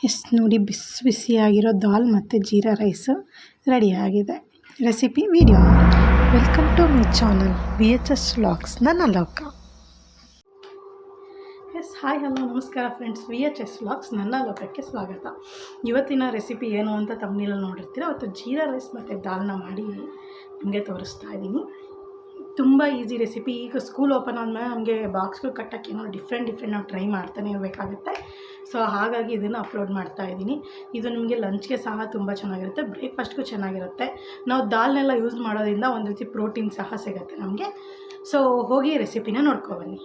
S ನೋಡಿ, ಬಿಸಿ ಬಿಸಿಯಾಗಿರೋ ದಾಲ್ ಮತ್ತು ಜೀರಾ ರೈಸು ರೆಡಿಯಾಗಿದೆ. Recipe video. Welcome to my channel VHS vlogs, ನನ್ನ ಲೋಕ. ಎಸ್ ಹಾಯ್ ಹಲೋ ನಮಸ್ಕಾರ ಫ್ರೆಂಡ್ಸ್, VHS ವ್ಲಾಗ್ಸ್ ನನ್ನ ಲೋಕಕ್ಕೆ ಸ್ವಾಗತ. ಇವತ್ತಿನ ರೆಸಿಪಿ ಏನು ಅಂತ ತಮ್ಮನೇಲಿ ನೋಡಿರ್ತೀರ. ಅವತ್ತು ಜೀರಾ ರೈಸ್ ಮತ್ತು ದಾಲ್ನ ಮಾಡಿ ನಿಮಗೆ ತೋರಿಸ್ತಾ ಇದ್ದೀನಿ. ತುಂಬ ಈಸಿ ರೆಸಿಪಿ. ಈಗ ಸ್ಕೂಲ್ ಓಪನ್ ಆದಮೇಲೆ ನಮಗೆ ಬಾಕ್ಸ್ಗಳು ಕಟ್ಟೋಕ್ಕೆ ಏನೋ ಡಿಫ್ರೆಂಟ್ ನಾವು ಟ್ರೈ ಮಾಡ್ತಾನೆ ಇರಬೇಕಾಗುತ್ತೆ. ಸೊ ಹಾಗಾಗಿ ಇದನ್ನು ಅಪ್ಲೋಡ್ ಮಾಡ್ತಾ ಇದ್ದೀನಿ. ಇದು ನಿಮಗೆ ಲಂಚ್ಗೆ ಸಹ ತುಂಬ ಚೆನ್ನಾಗಿರುತ್ತೆ, ಬ್ರೇಕ್ಫಾಸ್ಟ್ಗೂ ಚೆನ್ನಾಗಿರುತ್ತೆ. ನಾವು ದಾಲ್ನೆಲ್ಲ ಯೂಸ್ ಮಾಡೋದ್ರಿಂದ ಒಂದು ರೀತಿ ಪ್ರೋಟೀನ್ ಸಹ ಸಿಗುತ್ತೆ ನಮಗೆ. ಸೊ ಹೋಗಿ ರೆಸಿಪಿನ ನೋಡ್ಕೊಬನ್ನಿ.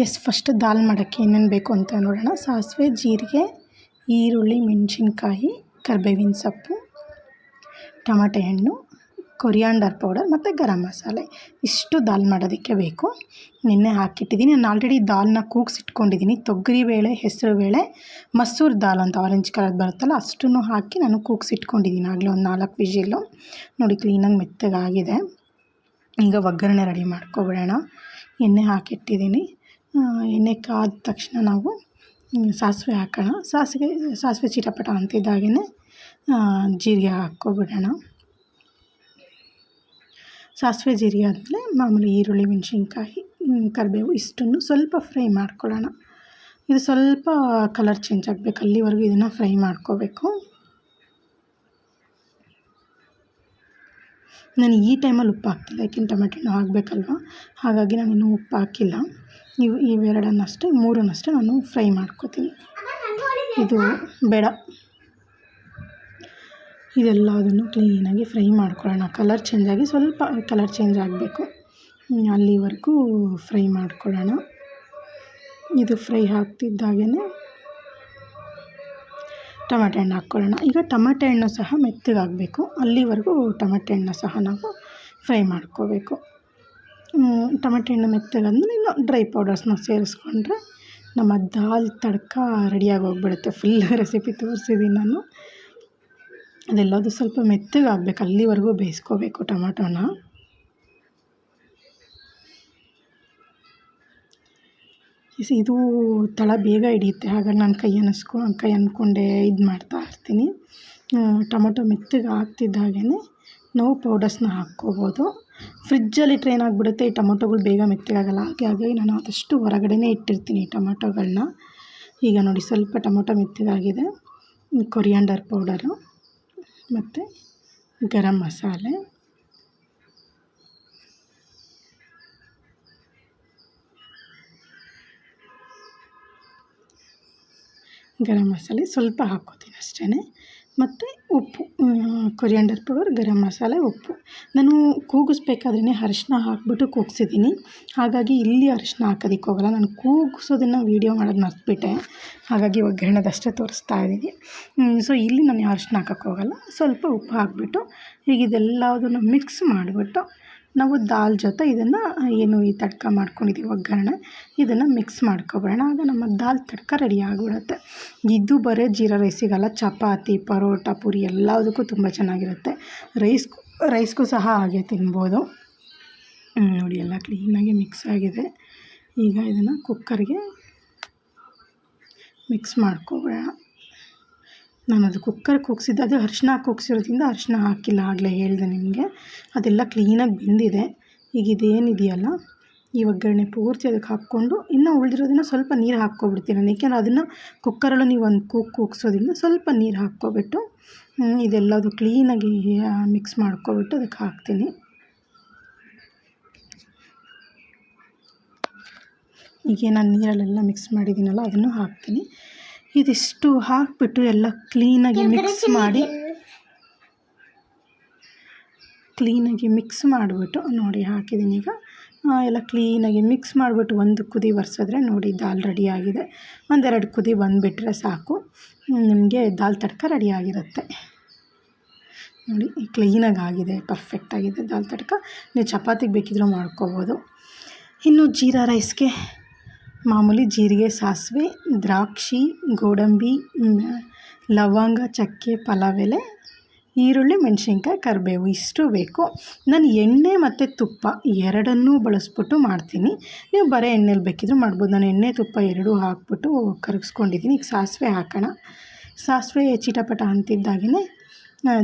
ಎಸ್, ಫಸ್ಟ್ ದಾಲ್ ಮಾಡೋಕ್ಕೆ ಏನೇನು ಬೇಕು ಅಂತ ನೋಡೋಣ. ಸಾಸಿವೆ, ಜೀರಿಗೆ, ಈರುಳ್ಳಿ, ಮೆಣಸಿನ್ಕಾಯಿ, ಕರಿಬೇವಿನ ಸೊಪ್ಪು, ಟೊಮೆಟೊ ಹಣ್ಣು, ಕೊರಿಯಾಂಡರ್ ಪೌಡರ್ ಮತ್ತು ಗರಂ ಮಸಾಲೆ. ಇಷ್ಟು ದಾಲ್ ಮಾಡೋದಕ್ಕೆ ಬೇಕು. ನಿನ್ನೆ ಹಾಕಿಟ್ಟಿದ್ದೀನಿ. ನಾನು ಆಲ್ರೆಡಿ ದಾಲ್ನ ಕೂಗಿಸಿಟ್ಕೊಂಡಿದ್ದೀನಿ. ತೊಗರಿಬೇಳೆ, ಹೆಸರುಬೇಳೆ, ಮಸೂರು ದಾಲ್ ಅಂತ ಆರೆಂಜ್ ಕಲರ್ ಬರುತ್ತಲ್ಲ, ಅಷ್ಟನ್ನು ಹಾಕಿ ನಾನು ಕೂಗಿಸಿಟ್ಕೊಂಡಿದ್ದೀನಿ. ಆಗಲೇ ಒಂದು 4 ವಿಷಿಲ್ಲು. ನೋಡಿ, ಕ್ಲೀನಾಗಿ ಮೆತ್ತಗಾಗಿದೆ. ಈಗ ಒಗ್ಗರಣೆ ರೆಡಿ ಮಾಡ್ಕೊಬಿಡೋಣ. ಎಣ್ಣೆ ಹಾಕಿಟ್ಟಿದ್ದೀನಿ. ಎಣ್ಣೆ ಕಾದ ತಕ್ಷಣ ನಾವು ಸಾಸಿವೆ ಹಾಕೋಣ. ಸಾಸಿವೆ ಚಿಟಪಟ ಅಂತಿದ್ದಾಗೇ ಜೀರಿಗೆ ಹಾಕ್ಕೊಬಿಡೋಣ. ಸಾಸಿವೆ ಜೀರಿಗೆ ಆದಮೇಲೆ ಮಾಮೂಲಿ ಈರುಳ್ಳಿ, ಮೆಣಸಿನ್ಕಾಯಿ, ಕರಿಬೇವು ಇಷ್ಟನ್ನು ಸ್ವಲ್ಪ ಫ್ರೈ ಮಾಡ್ಕೊಳ್ಳೋಣ. ಇದು ಸ್ವಲ್ಪ ಕಲರ್ ಚೇಂಜ್ ಆಗಬೇಕು, ಅಲ್ಲಿವರೆಗೂ ಇದನ್ನು ಫ್ರೈ ಮಾಡ್ಕೋಬೇಕು. ನಾನು ಈ ಟೈಮಲ್ಲಿ ಉಪ್ಪು ಹಾಕ್ತಿಲ್ಲ, ಯಾಕೆಂದ್ರೆ ಟೊಮೆಟೊ ಹಣ್ಣು ಹಾಕಬೇಕಲ್ವ, ಹಾಗಾಗಿ ನಾನು ಇನ್ನೂ ಉಪ್ಪು ಹಾಕಿಲ್ಲ. ಇವೆರಡನ್ನಷ್ಟೇ, ಮೂರನ್ನಷ್ಟೇ ನಾನು ಫ್ರೈ ಮಾಡ್ಕೋತೀನಿ. ಇದು ಬೇಡ, ಇದೆಲ್ಲದನ್ನು ಕ್ಲೀನಾಗಿ ಫ್ರೈ ಮಾಡ್ಕೊಳ್ಳೋಣ. ಕಲರ್ ಚೇಂಜಾಗಿ ಸ್ವಲ್ಪ ಕಲರ್ ಚೇಂಜ್ ಆಗಬೇಕು, ಅಲ್ಲಿವರೆಗೂ ಫ್ರೈ ಮಾಡ್ಕೊಳ್ಳೋಣ. ಇದು ಫ್ರೈ ಆಗ್ತಿದ್ದಾಗೇ ಟೊಮೆಟೊ ಹಣ್ಣು ಹಾಕ್ಕೊಳ್ಳೋಣ. ಈಗ ಟೊಮೆಟೊ ಹಣ್ಣು ಸಹ ಮೆತ್ತಗಾಗಬೇಕು, ಅಲ್ಲಿವರೆಗೂ ಟೊಮೆಟೊ ಹಣ್ಣು ಸಹ ನಾವು ಫ್ರೈ ಮಾಡ್ಕೋಬೇಕು. ಟೊಮೆಟೊ ಹಣ್ಣು ಮೆತ್ತಗಾದ್ಮೇಲೆ ಇನ್ನು ಡ್ರೈ ಪೌಡರ್ಸ್ನ ಸೇರಿಸ್ಕೊಂಡ್ರೆ ನಮ್ಮ ದಾಲ್ ತಡ್ಕ ರೆಡಿಯಾಗಿ ಹೋಗ್ಬಿಡುತ್ತೆ. ಫುಲ್ ರೆಸಿಪಿ ತೋರಿಸಿದ್ದೀನಿ ನಾನು. ಅದೆಲ್ಲದು ಸ್ವಲ್ಪ ಮೆತ್ತಗಾಗಬೇಕು, ಅಲ್ಲಿವರೆಗೂ ಬೇಯಿಸ್ಕೋಬೇಕು ಟೊಮೆಟೊನ. ಇದು ತಳ ಬೇಗ ಹಿಡಿಯುತ್ತೆ, ಹಾಗಾಗಿ ನಾನು ಕೈ ಅಂದ್ಕೊಂಡೇ ಇದು ಮಾಡ್ತಾ ಇರ್ತೀನಿ. ಟೊಮೆಟೊ ಮೆತ್ತಗೆ ಆಗ್ತಿದ್ದಾಗೇ ನಾವು ಪೌಡರ್ಸ್ನ ಹಾಕ್ಕೋಬೋದು. ಫ್ರಿಜ್ಜಲ್ಲಿ ಟ್ರೈನ್ ಆಗಿಬಿಡುತ್ತೆ, ಈ ಟೊಮೆಟೊಗಳು ಬೇಗ ಮೆತ್ತಗಾಗಲ್ಲ. ಹಾಗಾಗಿ ನಾನು ಆದಷ್ಟು ಹೊರಗಡೆನೇ ಇಟ್ಟಿರ್ತೀನಿ ಈ ಟೊಮೆಟೊಗಳನ್ನ. ಈಗ ನೋಡಿ, ಸ್ವಲ್ಪ ಟೊಮೆಟೊ ಮೆತ್ತಗಾಗಿದೆ. ಕೊರಿಯಾಂಡರ್ ಪೌಡರು ಮತ್ತು ಗರಂ ಮಸಾಲೆ, ಸ್ವಲ್ಪ ಹಾಕ್ಕೋತೀನಿ ಅಷ್ಟೇ. ಮತ್ತು ಉಪ್ಪು, ಕೊರಿಯಾಂಡರ್ ಪೌಡರ್, ಗರಂ ಮಸಾಲೆ, ಉಪ್ಪು. ನಾನು ಕೂಗಿಸ್ಬೇಕಾದ್ರೇ ಅರಿಶಿನ ಹಾಕ್ಬಿಟ್ಟು ಕೂಗಿಸಿದ್ದೀನಿ, ಹಾಗಾಗಿ ಇಲ್ಲಿ ಅರಿಶಿನ ಹಾಕೋದಕ್ಕೆ ಹೋಗಲ್ಲ. ನಾನು ಕೂಗಿಸೋದನ್ನು ವೀಡಿಯೋ ಮಾಡೋದು ಮರೆತುಬಿಟ್ಟೆ, ಹಾಗಾಗಿ ಒಗ್ಗರಣೆದಷ್ಟೇ ತೋರಿಸ್ತಾ ಇದ್ದೀನಿ. ಸೊ ಇಲ್ಲಿ ನಾನು ಅರಿಶಿನ ಹಾಕೋಕ್ಕೆ ಹೋಗಲ್ಲ. ಸ್ವಲ್ಪ ಉಪ್ಪು ಹಾಕಿಬಿಟ್ಟು ಈಗ ಇದೆಲ್ಲದನ್ನು ಮಿಕ್ಸ್ ಮಾಡಿಬಿಟ್ಟು ನಾವು ದಾಲ್ ಜೊತೆ ಇದನ್ನು ಏನು ಈ ತಡ್ಕ ಮಾಡ್ಕೊಂಡಿದ್ದೀವಿ ಒಗ್ಗರಣೆ, ಇದನ್ನು ಮಿಕ್ಸ್ ಮಾಡ್ಕೊಬೇಡ. ಆಗ ನಮ್ಮ ದಾಲ್ ತಡ್ಕ ರೆಡಿ ಆಗಿಬಿಡುತ್ತೆ. ಇದು ಬರೀ ಜೀರಾ ರೈಸಿಗಲ್ಲ, ಚಪಾತಿ, ಪರೋಟ, ಪೂರಿ ಎಲ್ಲದಕ್ಕೂ ತುಂಬ ಚೆನ್ನಾಗಿರುತ್ತೆ. ರೈಸ್ಗೂ ಸಹ ಹಾಗೆ ತಿನ್ಬೋದು. ನೋಡಿ, ಎಲ್ಲ ಕ್ಲೀನಾಗಿ ಮಿಕ್ಸ್ ಆಗಿದೆ. ಈಗ ಇದನ್ನು ಕುಕ್ಕರ್ಗೆ ಮಿಕ್ಸ್ ಮಾಡ್ಕೊಬೇಡ. ನಾನು ಅದು ಕುಕ್ಕರ್ ಕೂಗಿಸಿದ್ದೆ, ಅದು ಅರಿಶಿನ ಕೂಗಿಸಿರೋದ್ರಿಂದ ಅರಿಶಿನ ಹಾಕಿಲ್ಲ, ಆಗಲೇ ಹೇಳಿದೆ ನಿಮಗೆ. ಅದೆಲ್ಲ ಕ್ಲೀನಾಗಿ ಬೆಂದಿದೆ. ಈಗ ಇದೇನಿದೆಯಲ್ಲ, ಈ ಒಗ್ಗರಣೆ ಪೂರ್ತಿ ಅದಕ್ಕೆ ಹಾಕ್ಕೊಂಡು ಇನ್ನು ಉಳಿದಿರೋದನ್ನು ಸ್ವಲ್ಪ ನೀರು ಹಾಕ್ಕೊಬಿಡ್ತೀನಿ ನಾನು. ಏಕೆಂದರೆ ಅದನ್ನು ಕುಕ್ಕರಲ್ಲೂ ನೀವು ಒಂದು ಕೂಗಿಸೋದ್ರಿಂದ ಸ್ವಲ್ಪ ನೀರು ಹಾಕ್ಕೊಬಿಟ್ಟು ಇದೆಲ್ಲದು ಕ್ಲೀನಾಗಿ ಮಿಕ್ಸ್ ಮಾಡ್ಕೊಬಿಟ್ಟು ಅದಕ್ಕೆ ಹಾಕ್ತೀನಿ. ಈಗ ನಾನು ನೀರಲ್ಲೆಲ್ಲ ಮಿಕ್ಸ್ ಮಾಡಿದ್ದೀನಲ್ಲ, ಅದನ್ನು ಹಾಕ್ತೀನಿ. ಇದಿಷ್ಟು ಹಾಕಿಬಿಟ್ಟು ಎಲ್ಲ ಕ್ಲೀನಾಗಿ ಮಿಕ್ಸ್ ಮಾಡಿಬಿಟ್ಟು ನೋಡಿ ಹಾಕಿದ್ದೀನಿ. ಈಗ ಎಲ್ಲ ಕ್ಲೀನಾಗಿ ಮಿಕ್ಸ್ ಮಾಡಿಬಿಟ್ಟು ಒಂದು ಕುದಿ ಬರ್ಸಿದ್ರೆ ನೋಡಿ ದಾಲ್ ರೆಡಿಯಾಗಿದೆ. 1-2 ಕುದಿ ಬಂದುಬಿಟ್ರೆ ಸಾಕು, ನಿಮಗೆ ದಾಲ್ ತಡ್ಕ ರೆಡಿಯಾಗಿರುತ್ತೆ. ನೋಡಿ, ಕ್ಲೀನಾಗಿ ಆಗಿದೆ, ಪರ್ಫೆಕ್ಟಾಗಿದೆ ದಾಲ್ ತಡ್ಕ. ನೀವು ಚಪಾತಿಗೆ ಬೇಕಿದ್ರೂ ಮಾಡ್ಕೋಬೋದು. ಇನ್ನು ಜೀರಾ ರೈಸ್ಗೆ ಮಾಮೂಲಿ ಜೀರಿಗೆ, ಸಾಸಿವೆ, ದ್ರಾಕ್ಷಿ, ಗೋಡಂಬಿ, ಲವಂಗ, ಚಕ್ಕೆ, ಪಲಾವ್ ಎಲೆ, ಈರುಳ್ಳಿ, ಮೆಣಸಿನ್ಕಾಯಿ, ಕರಿಬೇವು ಇಷ್ಟು ಬೇಕು. ನಾನು ಎಣ್ಣೆ ಮತ್ತು ತುಪ್ಪ ಎರಡನ್ನೂ ಬಳಸ್ಬಿಟ್ಟು ಮಾಡ್ತೀನಿ. ನೀವು ಬರೀ ಎಣ್ಣೆಲಿ ಬೇಕಿದ್ರೂ ಮಾಡ್ಬೋದು. ನಾನು ಎಣ್ಣೆ ತುಪ್ಪ ಎರಡೂ ಹಾಕ್ಬಿಟ್ಟು ಕರಗಿಸ್ಕೊಂಡಿದ್ದೀನಿ. ಈಗ ಸಾಸಿವೆ ಹಾಕೋಣ. ಸಾಸಿವೆ ಚಿಟಪಟ ಅಂತಿದ್ದಾಗೇ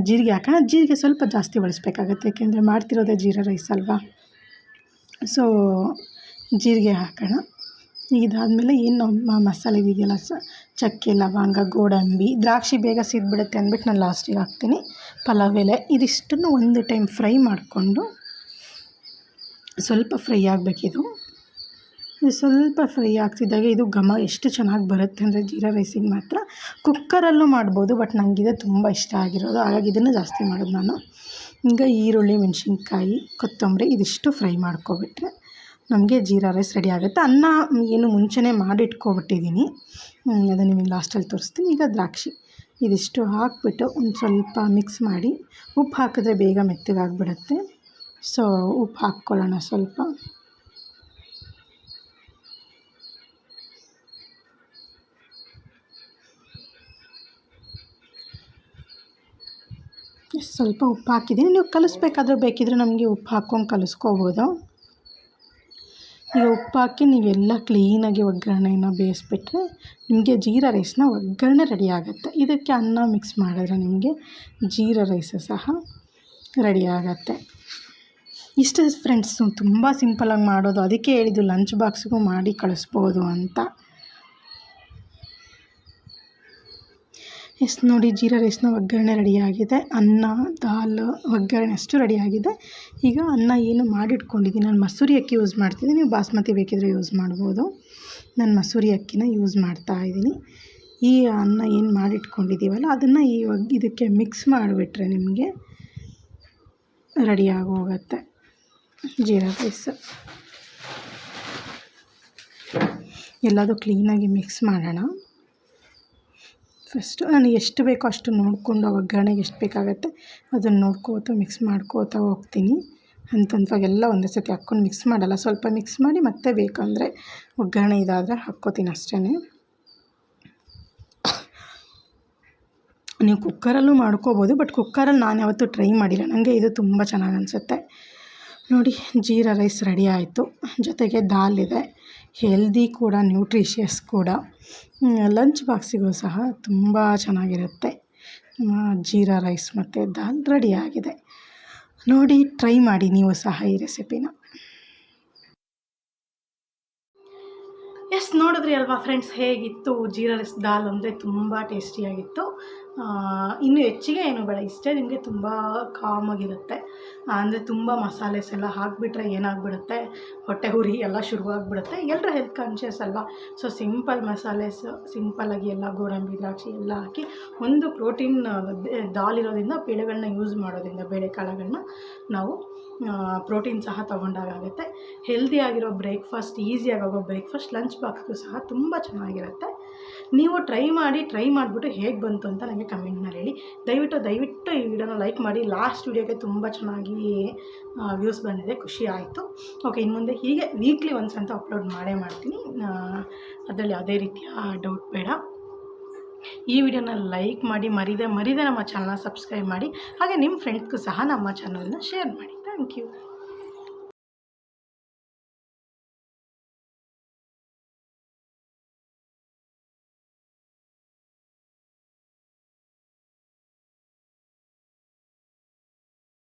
ಜೀರಿಗೆ ಹಾಕೋಣ. ಜೀರಿಗೆ ಸ್ವಲ್ಪ ಜಾಸ್ತಿ ಬಳಸಬೇಕಾಗತ್ತೆ, ಯಾಕೆಂದರೆ ಮಾಡ್ತಿರೋದೇ ಜೀರಾ ರೈಸ್ ಅಲ್ವಾ. ಸೊ ಜೀರಿಗೆ ಹಾಕೋಣ. ಇದಾದಮೇಲೆ ಏನು ಮಸಾಲೆ ಇದೆಯಲ್ಲ, ಚಕ್ಕೆ, ಲವಂಗ, ಗೋಡಂಬಿ, ದ್ರಾಕ್ಷಿ ಬೇಗ ಸಿದ್ಬಿಡುತ್ತೆ ಅಂದ್ಬಿಟ್ಟು ನಾನು ಲಾಸ್ಟಿಗೆ ಹಾಕ್ತೀನಿ. ಪಲಾವ್ ಎಲೆ ಇದಿಷ್ಟನ್ನು ಒಂದು ಟೈಮ್ ಫ್ರೈ ಮಾಡಿಕೊಂಡು, ಸ್ವಲ್ಪ ಫ್ರೈ ಆಗಬೇಕಿದು. ಸ್ವಲ್ಪ ಫ್ರೈ ಆಗ್ತಿದ್ದಾಗ ಇದು ಘಮ ಎಷ್ಟು ಚೆನ್ನಾಗಿ ಬರುತ್ತೆ ಅಂದರೆ ಜೀರಾ ರೈಸಿಗೆ ಮಾತ್ರ. ಕುಕ್ಕರಲ್ಲೂ ಮಾಡ್ಬೋದು, ಬಟ್ ನನಗಿದೆ ತುಂಬ ಇಷ್ಟ ಆಗಿರೋದು, ಹಾಗಾಗಿ ಇದನ್ನು ಜಾಸ್ತಿ ಮಾಡೋದು ನಾನು. ಈಗ ಈರುಳ್ಳಿ, ಮೆಣಸಿನ್ಕಾಯಿ, ಕೊತ್ತಂಬರಿ ಇದಿಷ್ಟು ಫ್ರೈ ಮಾಡ್ಕೊಬಿಟ್ರೆ ನಮಗೆ ಜೀರಾ ರೈಸ್ ರೆಡಿ ಆಗುತ್ತೆ. ಅನ್ನ ಏನು ಮುಂಚೆನೇ ಮಾಡಿಟ್ಕೊಬಿಟ್ಟಿದ್ದೀನಿ, ಅದು ನಿಮಗೆ ಲಾಸ್ಟಲ್ಲಿ ತೋರಿಸ್ತೀನಿ. ಈಗ ದ್ರಾಕ್ಷಿ ಇದಿಷ್ಟು ಹಾಕ್ಬಿಟ್ಟು ಒಂದು ಸ್ವಲ್ಪ ಮಿಕ್ಸ್ ಮಾಡಿ, ಉಪ್ಪು ಹಾಕಿದ್ರೆ ಬೇಗ ಮೆತ್ತಗಾಗ್ಬಿಡುತ್ತೆ. ಸೊ ಉಪ್ಪು ಹಾಕ್ಕೊಳ್ಳೋಣ ಸ್ವಲ್ಪ. ಸ್ವಲ್ಪ ಉಪ್ಪು ಹಾಕಿದ್ದೀನಿ. ನೀವು ಕಲಿಸ್ಬೇಕಾದ್ರೆ ಬೇಕಿದ್ರೆ ನಮಗೆ ಉಪ್ಪು ಹಾಕ್ಕೊಂಡು ಕಲಿಸ್ಕೋಬೋದು. ಈಗ ಉಪ್ಪು ಹಾಕಿ ನೀವೆಲ್ಲ ಕ್ಲೀನಾಗಿ ಒಗ್ಗರಣೆನ ಬೇಯಿಸ್ಬಿಟ್ರೆ ನಿಮಗೆ ಜೀರಾ ರೈಸ್ನ ಒಗ್ಗರಣೆ ರೆಡಿ ಆಗುತ್ತೆ. ಇದಕ್ಕೆ ಅನ್ನ ಮಿಕ್ಸ್ ಮಾಡಿದ್ರೆ ನಿಮಗೆ ಜೀರಾ ರೈಸು ಸಹ ರೆಡಿ ಆಗುತ್ತೆ. ಇಷ್ಟೇ ಫ್ರೆಂಡ್ಸು, ತುಂಬ ಸಿಂಪಲಾಗಿ ಮಾಡೋದು. ಅದಕ್ಕೆ ಹೇಳಿದ್ದು ಲಂಚ್ ಬಾಕ್ಸ್ಗೂ ಮಾಡಿ ಕಳಿಸ್ಬೋದು ಅಂತ. ನೋಡಿ, ಜೀರಾ ರೈಸ್ನ ಒಗ್ಗರಣೆ ರೆಡಿಯಾಗಿದೆ. ಅನ್ನ, ದಾಲ್, ಒಗ್ಗರಣೆ ಅಷ್ಟು ರೆಡಿಯಾಗಿದೆ. ಈಗ ಅನ್ನ ಏನು ಮಾಡಿಟ್ಕೊಂಡಿದ್ದೀನಿ, ನಾನು ಮಸೂರಿ ಅಕ್ಕಿ ಯೂಸ್ ಮಾಡ್ತಿದ್ದೀನಿ. ನೀವು ಬಾಸ್ಮತಿ ಬೇಕಿದ್ರೆ ಯೂಸ್ ಮಾಡ್ಬೋದು. ನಾನು ಮಸೂರಿ ಅಕ್ಕಿನ ಯೂಸ್ ಮಾಡ್ತಾಯಿದ್ದೀನಿ. ಈ ಅನ್ನ ಏನು ಮಾಡಿಟ್ಕೊಂಡಿದ್ದೀವಲ್ಲ ಅದನ್ನು ಇದಕ್ಕೆ ಮಿಕ್ಸ್ ಮಾಡಿಬಿಟ್ರೆ ನಿಮಗೆ ರೆಡಿಯಾಗಿ ಹೋಗುತ್ತೆ ಜೀರಾ ರೈಸ್. ಎಲ್ಲದೂ ಕ್ಲೀನಾಗಿ ಮಿಕ್ಸ್ ಮಾಡೋಣ. ಫಸ್ಟು ನಾನು ಎಷ್ಟು ಬೇಕೋ ಅಷ್ಟು ನೋಡಿಕೊಂಡು ಒಗ್ಗರಣೆಗೆ ಎಷ್ಟು ಬೇಕಾಗುತ್ತೆ ಅದನ್ನು ನೋಡ್ಕೋತಾ ಮಿಕ್ಸ್ ಮಾಡ್ಕೋತಾ ಹೋಗ್ತೀನಿ. ಹಂತವಾಗಿ ಒಂದೇ ಸತಿ ಹಾಕ್ಕೊಂಡು ಮಿಕ್ಸ್ ಮಾಡಲ್ಲ, ಸ್ವಲ್ಪ ಮಿಕ್ಸ್ ಮಾಡಿ ಮತ್ತೆ ಬೇಕಂದರೆ ಒಗ್ಗರಣೆ ಇದಾದರೆ ಹಾಕ್ಕೋತೀನಿ ಅಷ್ಟೇ. ನೀವು ಕುಕ್ಕರಲ್ಲೂ ಮಾಡ್ಕೋಬೋದು, ಬಟ್ ಕುಕ್ಕರಲ್ಲಿ ನಾನು ಯಾವತ್ತೂ ಟ್ರೈ ಮಾಡಿಲ್ಲ. ನನಗೆ ಇದು ತುಂಬ ಚೆನ್ನಾಗಿ ಅನಿಸುತ್ತೆ. ನೋಡಿ, ಜೀರಾ ರೈಸ್ ರೆಡಿ ಆಯಿತು. ಜೊತೆಗೆ ದಾಲ್ ಇದೆ, ಹೆಲ್ದಿ ಕೂಡ, ನ್ಯೂಟ್ರಿಷಿಯಸ್ ಕೂಡ. ಲಂಚ್ ಬಾಕ್ಸಿಗೂ ಸಹ ತುಂಬ ಚೆನ್ನಾಗಿರುತ್ತೆ. ಜೀರಾ ರೈಸ್ ಮತ್ತು ದಾಲ್ ರೆಡಿಯಾಗಿದೆ. ನೋಡಿ, ಟ್ರೈ ಮಾಡಿ ನೀವು ಸಹ ಈ ರೆಸಿಪಿನ. ನೋಡಿದ್ರಿ ಅಲ್ವಾ ಫ್ರೆಂಡ್ಸ್, ಹೇಗಿತ್ತು ಜೀರಾ ರೈಸ್ ದಾಲ್ ಅಂದರೆ ತುಂಬ ಟೇಸ್ಟಿಯಾಗಿತ್ತು. ಇನ್ನೂ ಹೆಚ್ಚಿಗೆ ಏನು ಬೇಡ, ಇಷ್ಟೇ ನಿಮಗೆ ತುಂಬ ಕಾಮಾಗಿರುತ್ತೆ. ಅಂದರೆ ತುಂಬ ಮಸಾಲೆಸ್ ಎಲ್ಲ ಹಾಕಿಬಿಟ್ರೆ ಏನಾಗ್ಬಿಡುತ್ತೆ, ಹೊಟ್ಟೆ ಉರಿ ಎಲ್ಲ ಶುರುವಾಗ್ಬಿಡುತ್ತೆ. ಎಲ್ಲರೂ ಹೆಲ್ತ್ ಕಾನ್ಷಿಯಸ್ ಅಲ್ವಾ. ಸೊ ಸಿಂಪಲ್ ಮಸಾಲೆಸ್, ಸಿಂಪಲ್ಲಾಗಿ ಎಲ್ಲ ಗೋಡಂಬಿ, ದ್ರಾಕ್ಷಿ ಎಲ್ಲ ಹಾಕಿ ಒಂದು ಪ್ರೋಟೀನ್ ದಾಲ್ ಇರೋದ್ರಿಂದ, ಬೇಳೆಗಳನ್ನ ಯೂಸ್ ಮಾಡೋದ್ರಿಂದ, ಬೇಳೆಕಾಳುಗಳನ್ನ ನಾವು ಪ್ರೋಟೀನ್ ಸಹ ತೊಗೊಂಡಾಗುತ್ತೆ. ಹೆಲ್ದಿಯಾಗಿರೋ ಬ್ರೇಕ್ಫಾಸ್ಟ್, ಈಸಿಯಾಗೋ ಬ್ರೇಕ್ಫಾಸ್ಟ್ ಲಂಚ್ ಬಾಕ್ಸ್ಗೂ ಸಹ ತುಂಬ ಚೆನ್ನಾಗಿರುತ್ತೆ. ನೀವು ಟ್ರೈ ಮಾಡಿಬಿಟ್ಟು ಹೇಗೆ ಬಂತು ಅಂತ ನನಗೆ ಕಮೆಂಟ್ನಲ್ಲಿ ಹೇಳಿ. ದಯವಿಟ್ಟು ಈ ವಿಡಿಯೋನ ಲೈಕ್ ಮಾಡಿ. ಲಾಸ್ಟ್ ವಿಡಿಯೋಗೆ ತುಂಬ ಚೆನ್ನಾಗಿ ವ್ಯೂಸ್ ಬಂದಿದೆ, ಖುಷಿ ಆಯಿತು. ಓಕೆ, ಇನ್ನು ಮುಂದೆ ಹೀಗೆ ವೀಕ್ಲಿ ಒನ್ಸ್ ಅಂತ ಅಪ್ಲೋಡ್ ಮಾಡ್ತೀನಿ. ಅದರಲ್ಲಿ ಯಾವುದೇ ರೀತಿಯ ಡೌಟ್ ಬೇಡ. ಈ ವಿಡಿಯೋನ ಲೈಕ್ ಮಾಡಿ, ಮರಿದೆ ನಮ್ಮ ಚಾನಲ್ನ ಸಬ್ಸ್ಕ್ರೈಬ್ ಮಾಡಿ. ಹಾಗೆ ನಿಮ್ಮ ಫ್ರೆಂಡ್ಸ್ಗೂ ಸಹ ನಮ್ಮ ಚಾನಲ್ನ ಶೇರ್ ಮಾಡಿ. Thank you.